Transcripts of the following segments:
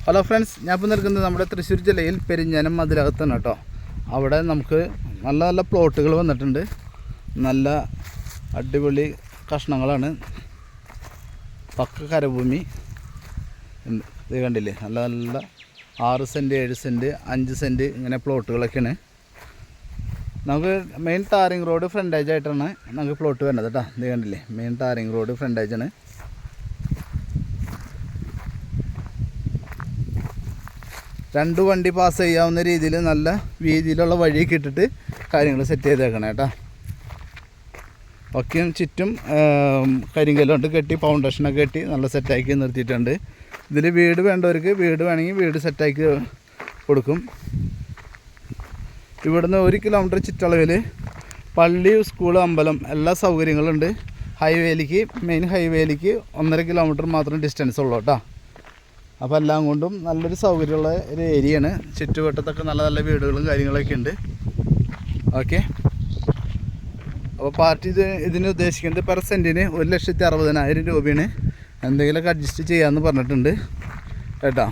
Hello friends, ഞാൻ ഇപ്പോൾ നിൽക്കുന്നത് നമ്മുടെ തൃശ്ശൂർ ജില്ലയിൽ പെരിഞ്ഞനം അതിലകത്താണ് കേട്ടോ. അവിടെ നമുക്ക് നല്ല നല്ല പ്ലോട്ടുകൾ വന്നിട്ടുണ്ട്. നല്ല അടിപൊളി കഷ്ണങ്ങളാണ്. പക്ക കരഭൂമി ഇത് കണ്ടില്ലേ, നല്ല നല്ല 6 സെൻറ്റ് 7 സെൻറ്റ് 5 സെൻറ്റ് ഇങ്ങനെ പ്ലോട്ടുകളൊക്കെയാണ്. നമുക്ക് മെയിൻ ടാറിങ് റോഡ് ഫ്രണ്ടേജ് ആയിട്ടാണ് നമുക്ക് പ്ലോട്ട് വരുന്നത് കേട്ടോ. ഇത് കണ്ടില്ലേ, മെയിൻ ടാറിങ് റോഡ് ഫ്രണ്ടേജാണ്. രണ്ട് വണ്ടി പാസ് ചെയ്യാവുന്ന രീതിയിൽ നല്ല വീതിയിലുള്ള വഴിയൊക്കെ ഇട്ടിട്ട് കാര്യങ്ങൾ സെറ്റ് ചെയ്തേക്കണം കേട്ടോ. ഒക്കെയും ചുറ്റും കരിങ്കല്ലുകൊണ്ട് കെട്ടി ഫൗണ്ടേഷനൊക്കെ കെട്ടി നല്ല സെറ്റാക്കി നിർത്തിയിട്ടുണ്ട്. ഇതിൽ വീട് വേണ്ടവർക്ക് വീട് വേണമെങ്കിൽ വീട് സെറ്റാക്കി കൊടുക്കും. ഇവിടുന്ന് 1 കിലോമീറ്റർ ചുറ്റളവിൽ പള്ളി, സ്കൂൾ, അമ്പലം എല്ലാ സൗകര്യങ്ങളുണ്ട്. ഹൈവേയിലേക്ക്, മെയിൻ ഹൈവേയിലേക്ക് 1.5 കിലോമീറ്റർ മാത്രം ഡിസ്റ്റൻസ് ഉള്ളൂ കേട്ടോ. അപ്പോൾ എല്ലാം കൊണ്ടും നല്ലൊരു സൗകര്യമുള്ള ഒരു ഏരിയയാണ്. ചുറ്റുവട്ടത്തൊക്കെ നല്ല നല്ല വീടുകളും കാര്യങ്ങളൊക്കെ ഉണ്ട്. ഓക്കെ, അപ്പോൾ പാർട്ടി ഇതിന് ഉദ്ദേശിക്കുന്നത് പെർ സെൻറ്റിന് 1,60,000 രൂപയാണ്. എന്തെങ്കിലുമൊക്കെ അഡ്ജസ്റ്റ് ചെയ്യാമെന്ന് പറഞ്ഞിട്ടുണ്ട് കേട്ടോ.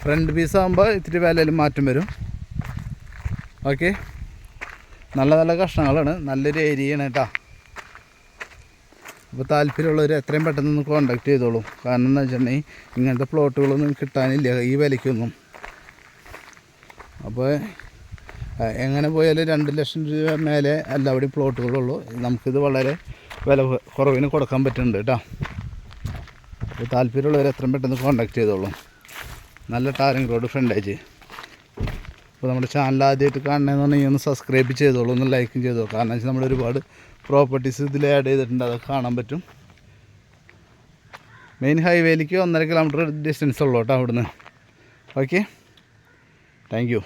ഫ്രണ്ട് പീസ് ആകുമ്പോൾ ഇത്തിരി വിലയിൽ മാറ്റം വരും. ഓക്കെ, നല്ല നല്ല കഷ്ണങ്ങളാണ്, നല്ലൊരു ഏരിയയാണ് കേട്ടോ. അപ്പോൾ താല്പര്യമുള്ളവർ എത്രയും പെട്ടെന്ന് കോൺടാക്ട് ചെയ്തോളൂ. കാരണം എന്താ വെച്ചിട്ടുണ്ടെങ്കിൽ ഇങ്ങനത്തെ പ്ലോട്ടുകളൊന്നും കിട്ടാനില്ല ഈ വിലയ്ക്കൊന്നും. അപ്പോൾ എങ്ങനെ പോയാലും 2 ലക്ഷം രൂപ മേലെ എല്ലാവിടെയും പ്ലോട്ടുകളുള്ളൂ. നമുക്കിത് വളരെ വില കുറവിന് കൊടുക്കാൻ പറ്റുന്നുണ്ട് കേട്ടോ. അപ്പോൾ താല്പര്യമുള്ളവർ എത്രയും പെട്ടെന്ന് കോൺടാക്ട് ചെയ്തോളൂ. നല്ല ടാറിങ് റോഡ് ഫ്രണ്ടേജ്. അപ്പോൾ നമ്മുടെ ചാനൽ ആദ്യമായിട്ട് കാണണമെന്നുണ്ടെങ്കിൽ ഒന്ന് സബ്സ്ക്രൈബ് ചെയ്തോളൂ, ഒന്ന് ലൈക്കും ചെയ്തോളൂ. കാരണം വെച്ചാൽ നമ്മൾ ഒരുപാട് പ്രോപ്പർട്ടീസ് ഇതിൽ ആഡ് ചെയ്തിട്ടുണ്ട്, അതൊക്കെ കാണാൻ പറ്റും. മെയിൻ ഹൈവേയിലേക്ക് 1.5 കിലോമീറ്റർ ഡിസ്റ്റൻസ് ഉള്ളൂ കേട്ടോ അവിടുന്ന്. Okay, thank you.